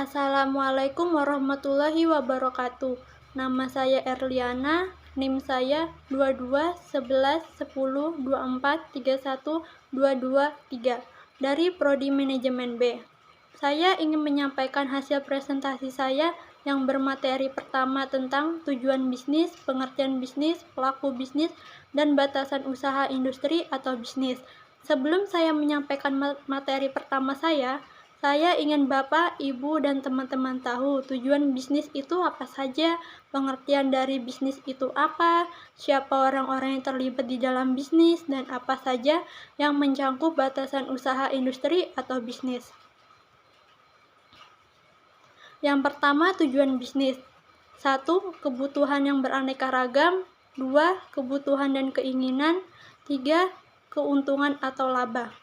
Assalamualaikum warahmatullahi wabarakatuh. Nama saya Erliana, NIM saya 22 11 10 24 31 223 dari Prodi Manajemen B. Saya ingin menyampaikan hasil presentasi saya yang bermateri pertama tentang tujuan bisnis, pengertian bisnis, pelaku bisnis, dan batasan usaha industri atau bisnis. Sebelum saya menyampaikan materi pertama saya ingin Bapak, Ibu, dan teman-teman tahu tujuan bisnis itu apa saja, pengertian dari bisnis itu apa, siapa orang-orang yang terlibat di dalam bisnis, dan apa saja yang mencakup batasan usaha industri atau bisnis. Yang pertama, tujuan bisnis. 1. Kebutuhan yang beraneka ragam. 2. Kebutuhan dan keinginan. 3. Keuntungan atau laba.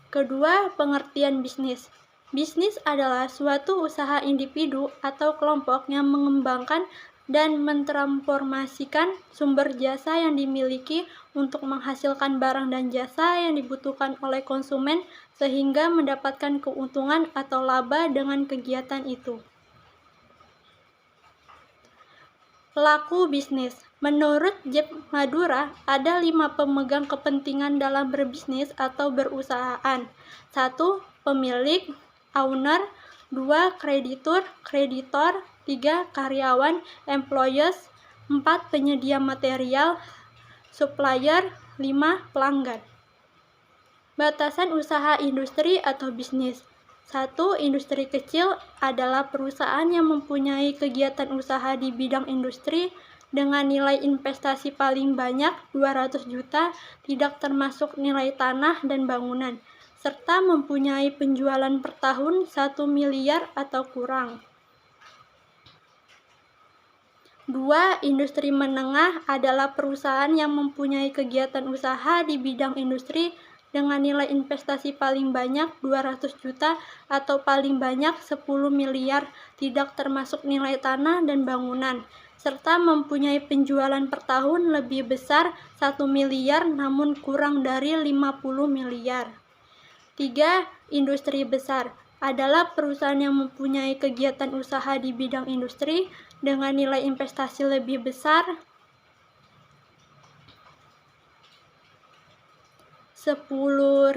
Kedua, pengertian bisnis. Bisnis adalah suatu usaha individu atau kelompok yang mengembangkan dan mentransformasikan sumber jasa yang dimiliki untuk menghasilkan barang dan jasa yang dibutuhkan oleh konsumen sehingga mendapatkan keuntungan atau laba dengan kegiatan itu. Pelaku bisnis. Menurut Jeff Madura, ada 5 pemegang kepentingan dalam berbisnis atau berusahaan. 1. Pemilik, owner. 2. Kreditur, kreditor. 3. Karyawan, employees. 4. Penyedia material, supplier. 5. Pelanggan. Batasan usaha industri atau bisnis. 1. Industri kecil adalah perusahaan yang mempunyai kegiatan usaha di bidang industri dengan nilai investasi paling banyak 200 juta, tidak termasuk nilai tanah dan bangunan, serta mempunyai penjualan per tahun 1 miliar atau kurang. 2. Industri menengah adalah perusahaan yang mempunyai kegiatan usaha di bidang industri dengan nilai investasi paling banyak 200 juta atau paling banyak 10 miliar, tidak termasuk nilai tanah dan bangunan, serta mempunyai penjualan per tahun lebih besar 1 miliar namun kurang dari 50 miliar. 3. Industri besar adalah perusahaan yang mempunyai kegiatan usaha di bidang industri dengan nilai investasi lebih besar 10.000,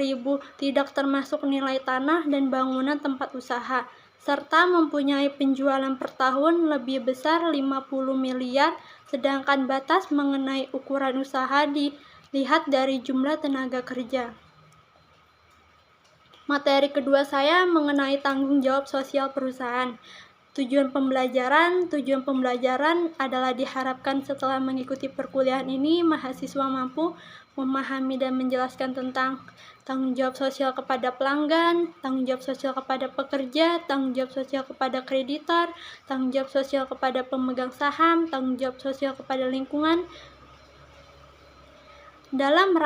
tidak termasuk nilai tanah dan bangunan tempat usaha, serta mempunyai penjualan per tahun lebih besar 50 miliar, sedangkan batas mengenai ukuran usaha dilihat dari jumlah tenaga kerja. Materi kedua saya mengenai tanggung jawab sosial perusahaan. Tujuan pembelajaran adalah diharapkan setelah mengikuti perkuliahan ini, mahasiswa mampu memahami dan menjelaskan tentang tanggung jawab sosial kepada pelanggan, tanggung jawab sosial kepada pekerja, tanggung jawab sosial kepada kreditor, tanggung jawab sosial kepada pemegang saham, tanggung jawab sosial kepada lingkungan. Dalam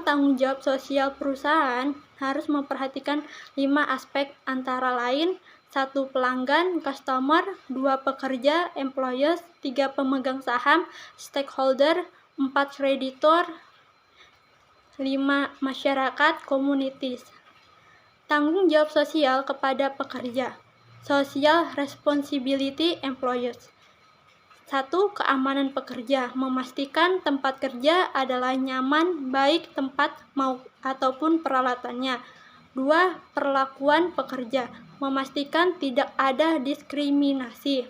tanggung jawab sosial perusahaan harus memperhatikan 5 aspek antara lain 1. Pelanggan, customer. 2. Pekerja, employees. 3. Pemegang saham, stakeholder. 4. Kreditor. 5. Masyarakat, communities. Tanggung jawab sosial kepada pekerja. Social responsibility employees. 1. Keamanan pekerja. Memastikan tempat kerja adalah nyaman, baik tempat ataupun peralatannya. 2. Perlakuan pekerja. Memastikan tidak ada diskriminasi.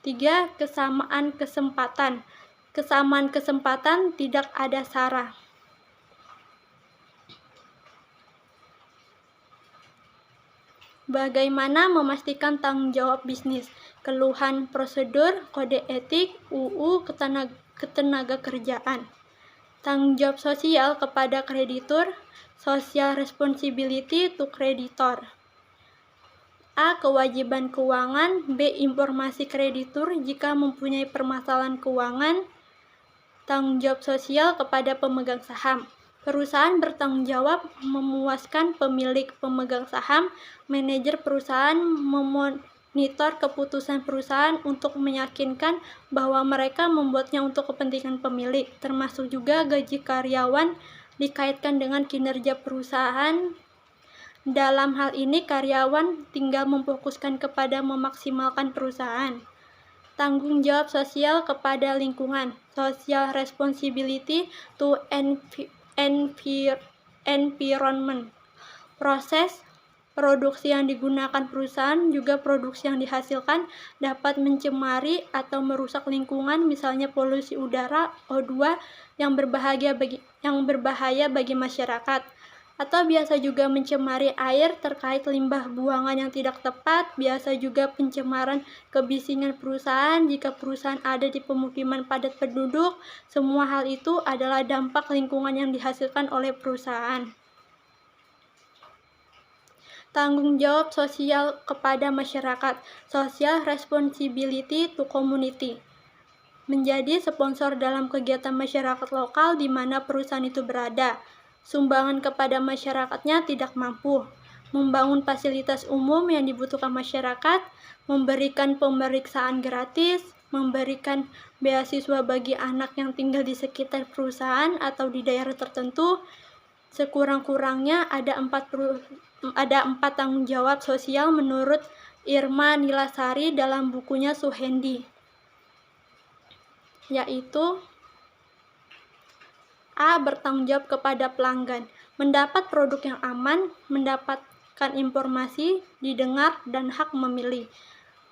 3. Kesamaan kesempatan. Kesamaan kesempatan, tidak ada sara. Bagaimana memastikan tanggung jawab bisnis? Keluhan prosedur, kode etik, UU ketenagakerjaan. Tanggung jawab sosial kepada kreditur, social responsibility to creditor. A. Kewajiban keuangan. B. Informasi kreditur jika mempunyai permasalahan keuangan. Tanggung jawab sosial kepada pemegang saham. Perusahaan bertanggung jawab memuaskan pemilik pemegang saham. Manajer perusahaan memonitor keputusan perusahaan untuk meyakinkan bahwa mereka membuatnya untuk kepentingan pemilik, termasuk juga gaji karyawan dikaitkan dengan kinerja perusahaan Dalam hal ini, karyawan tinggal memfokuskan kepada memaksimalkan perusahaan. Tanggung jawab sosial kepada lingkungan, social responsibility to environment. Proses produksi yang digunakan perusahaan juga produksi yang dihasilkan dapat mencemari atau merusak lingkungan, misalnya polusi udara O2 yang berbahaya bagi masyarakat. Atau biasa juga mencemari air terkait limbah buangan yang tidak tepat, biasa juga pencemaran kebisingan perusahaan jika perusahaan ada di pemukiman padat penduduk. Semua hal itu adalah dampak lingkungan yang dihasilkan oleh perusahaan. Tanggung jawab sosial kepada masyarakat, social responsibility to community. Menjadi sponsor dalam kegiatan masyarakat lokal di mana perusahaan itu berada. Sumbangan kepada masyarakatnya tidak mampu. Membangun fasilitas umum yang dibutuhkan masyarakat, memberikan pemeriksaan gratis, memberikan beasiswa bagi anak yang tinggal di sekitar perusahaan atau di daerah tertentu. Sekurang-kurangnya ada 4 tanggung jawab sosial menurut Irma Nilasari dalam bukunya Suhendi, yaitu A. Bertanggung jawab kepada pelanggan, mendapat produk yang aman, mendapatkan informasi, didengar, dan hak memilih.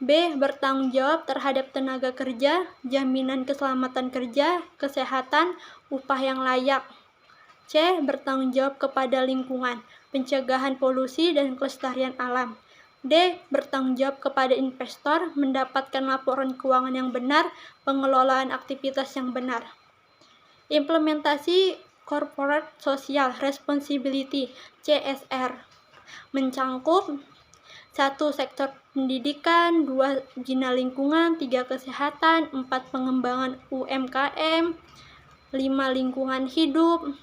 B. Bertanggung jawab terhadap tenaga kerja, jaminan keselamatan kerja, kesehatan, upah yang layak. C. Bertanggung jawab kepada lingkungan, pencegahan polusi dan kelestarian alam. D. Bertanggung jawab kepada investor, mendapatkan laporan keuangan yang benar, pengelolaan aktivitas yang benar. Implementasi Corporate Social Responsibility (CSR) mencangkup 1. Sektor pendidikan, 2. Bina lingkungan, 3. Kesehatan, 4. Pengembangan UMKM, 5. Lingkungan hidup,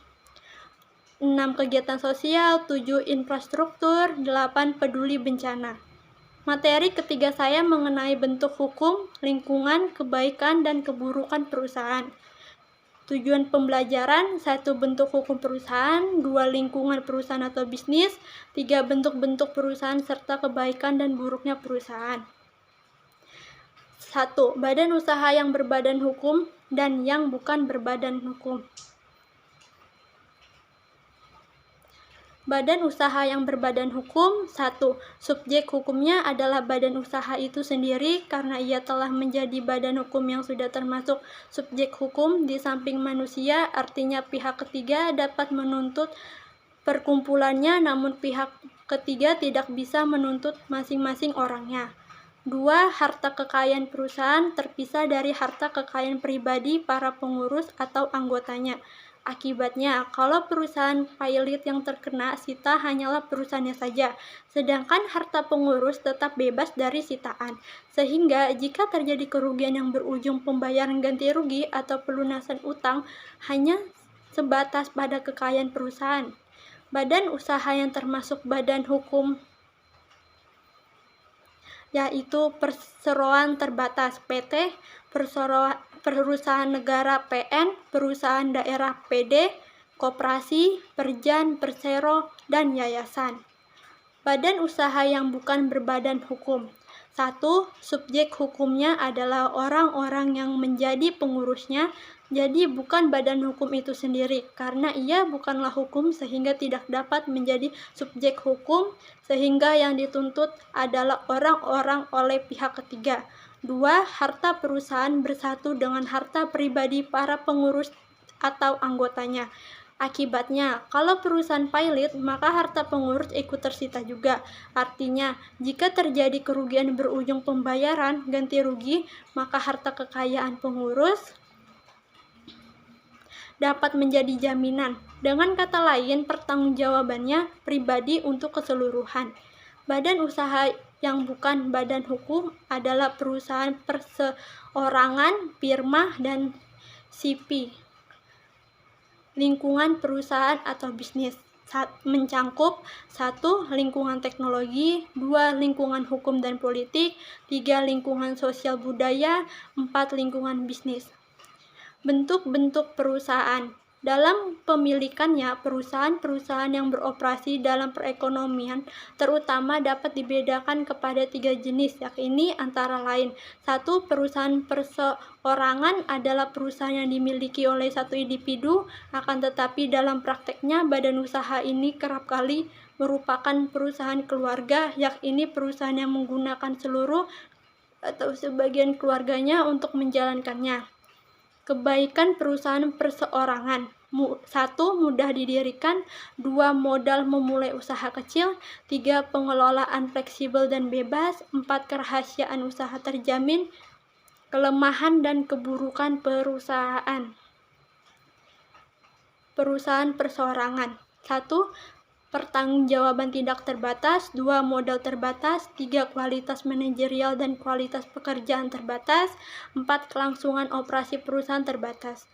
6. Kegiatan sosial, 7. Infrastruktur, 8. Peduli bencana. Materi ketiga saya mengenai bentuk hukum, lingkungan, kebaikan, dan keburukan perusahaan. Tujuan pembelajaran: 1. Bentuk hukum perusahaan, 2. Lingkungan perusahaan atau bisnis, 3. Bentuk-bentuk perusahaan serta kebaikan dan buruknya perusahaan. 1. Badan usaha yang berbadan hukum dan yang bukan berbadan hukum. Badan usaha yang berbadan hukum. 1. Subjek hukumnya adalah badan usaha itu sendiri karena ia telah menjadi badan hukum yang sudah termasuk subjek hukum di samping manusia, artinya pihak ketiga dapat menuntut perkumpulannya namun pihak ketiga tidak bisa menuntut masing-masing orangnya. 2. Harta kekayaan perusahaan terpisah dari harta kekayaan pribadi para pengurus atau anggotanya. Akibatnya, kalau perusahaan pilot yang terkena sita hanyalah perusahaannya saja, sedangkan harta pengurus tetap bebas dari sitaan. Sehingga, jika terjadi kerugian yang berujung pembayaran ganti rugi atau pelunasan utang, hanya sebatas pada kekayaan perusahaan. Badan usaha yang termasuk badan hukum yaitu perseroan terbatas PT, perusahaan negara PN, perusahaan daerah PD, koperasi, perjan, persero, dan yayasan. Badan usaha yang bukan berbadan hukum. 1. Subjek hukumnya adalah orang-orang yang menjadi pengurusnya, jadi bukan badan hukum itu sendiri, karena ia bukanlah hukum sehingga tidak dapat menjadi subjek hukum, sehingga yang dituntut adalah orang-orang oleh pihak ketiga. 2. Harta perusahaan bersatu dengan harta pribadi para pengurus atau anggotanya. Akibatnya, kalau perusahaan pilot, maka harta pengurus ikut tersita juga. Artinya, jika terjadi kerugian berujung pembayaran ganti rugi, maka harta kekayaan pengurus dapat menjadi jaminan. Dengan kata lain, pertanggungjawabannya pribadi untuk keseluruhan. Badan usaha yang bukan badan hukum adalah perusahaan perseorangan, firma, dan CP. Lingkungan perusahaan atau bisnis mencangkup 1. Lingkungan teknologi, 2. Lingkungan hukum dan politik, 3. Lingkungan sosial budaya, 4. Lingkungan bisnis. Bentuk-bentuk perusahaan. Dalam pemilikannya, perusahaan-perusahaan yang beroperasi dalam perekonomian terutama dapat dibedakan kepada 3 jenis, yakni antara lain: 1. Perusahaan perseorangan adalah perusahaan yang dimiliki oleh satu individu, akan tetapi dalam prakteknya badan usaha ini kerap kali merupakan perusahaan keluarga, yakni perusahaan yang menggunakan seluruh atau sebagian keluarganya untuk menjalankannya. Kebaikan perusahaan perseorangan: 1. Mudah didirikan. 2. Modal memulai usaha kecil. 3. Pengelolaan fleksibel dan bebas. 4. Kerahasiaan usaha terjamin. Kelemahan dan keburukan perusahaan. Perusahaan perseorangan: 1. Pertanggungjawaban tidak terbatas. 2. Modal terbatas. 3. Kualitas manajerial dan kualitas pekerjaan terbatas. 4. Kelangsungan operasi perusahaan terbatas.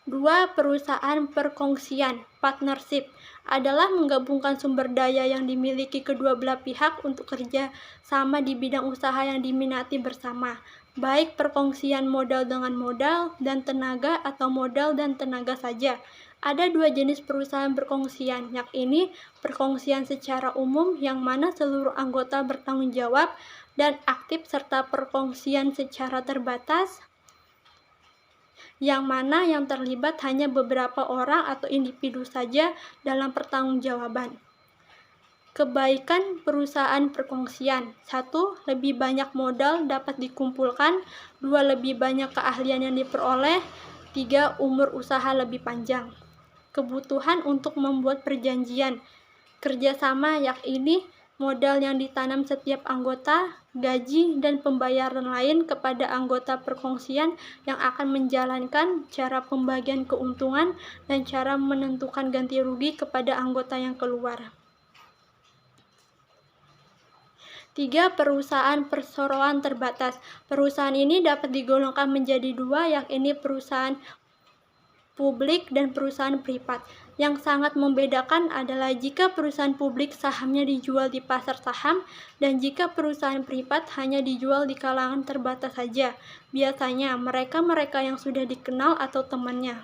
2. Perusahaan perkongsian (partnership) adalah menggabungkan sumber daya yang dimiliki kedua belah pihak untuk kerja sama di bidang usaha yang diminati bersama, baik perkongsian modal dengan modal dan tenaga atau modal dan tenaga saja. Ada 2 jenis perusahaan perkongsian, yakni perkongsian secara umum yang mana seluruh anggota bertanggung jawab dan aktif, serta perkongsian secara terbatas yang mana yang terlibat hanya beberapa orang atau individu saja dalam pertanggungjawaban. Kebaikan perusahaan perkongsian: 1. Lebih banyak modal dapat dikumpulkan. 2. Lebih banyak keahlian yang diperoleh. 3. Umur usaha lebih panjang. Kebutuhan untuk membuat perjanjian kerjasama, yakni modal yang ditanam setiap anggota, gaji, dan pembayaran lain kepada anggota perkongsian yang akan menjalankan cara pembagian keuntungan dan cara menentukan ganti rugi kepada anggota yang keluar. 3. Perusahaan perseroan terbatas. Perusahaan ini dapat digolongkan menjadi 2, yakni perusahaan publik dan perusahaan privat. Yang sangat membedakan adalah jika perusahaan publik sahamnya dijual di pasar saham dan jika perusahaan privat hanya dijual di kalangan terbatas saja, biasanya mereka-mereka yang sudah dikenal atau temannya.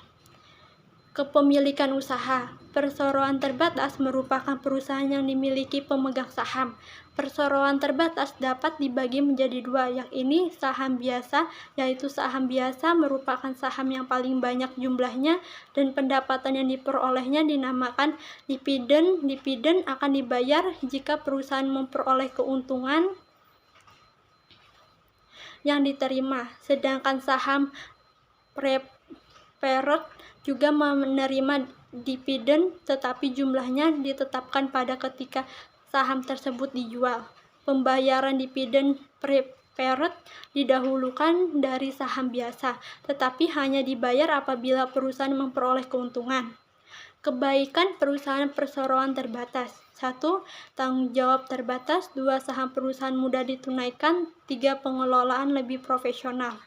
Kepemilikan usaha. Perseroan terbatas merupakan perusahaan yang dimiliki pemegang saham. Perseroan terbatas dapat dibagi menjadi 2, yakni saham biasa, yaitu saham biasa merupakan saham yang paling banyak jumlahnya dan pendapatan yang diperolehnya dinamakan dividen. Dividen akan dibayar jika perusahaan memperoleh keuntungan yang diterima, sedangkan saham preferred juga menerima dividen, tetapi jumlahnya ditetapkan pada ketika saham tersebut dijual. Pembayaran dividen preferred didahulukan dari saham biasa, tetapi hanya dibayar apabila perusahaan memperoleh keuntungan. Kebaikan perusahaan perseroan terbatas: 1. Tanggung jawab terbatas. 2. Saham perusahaan mudah ditunaikan. 3. Pengelolaan lebih profesional.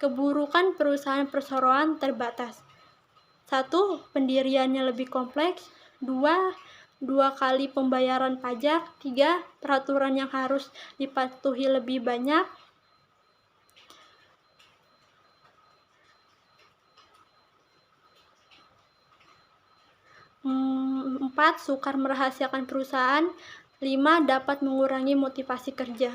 Keburukan perusahaan perseroan terbatas: 1. Pendiriannya lebih kompleks. 2. Dua kali pembayaran pajak. 3. Peraturan yang harus dipatuhi lebih banyak. 4. Sukar merahasiakan perusahaan. 5. Dapat mengurangi motivasi kerja.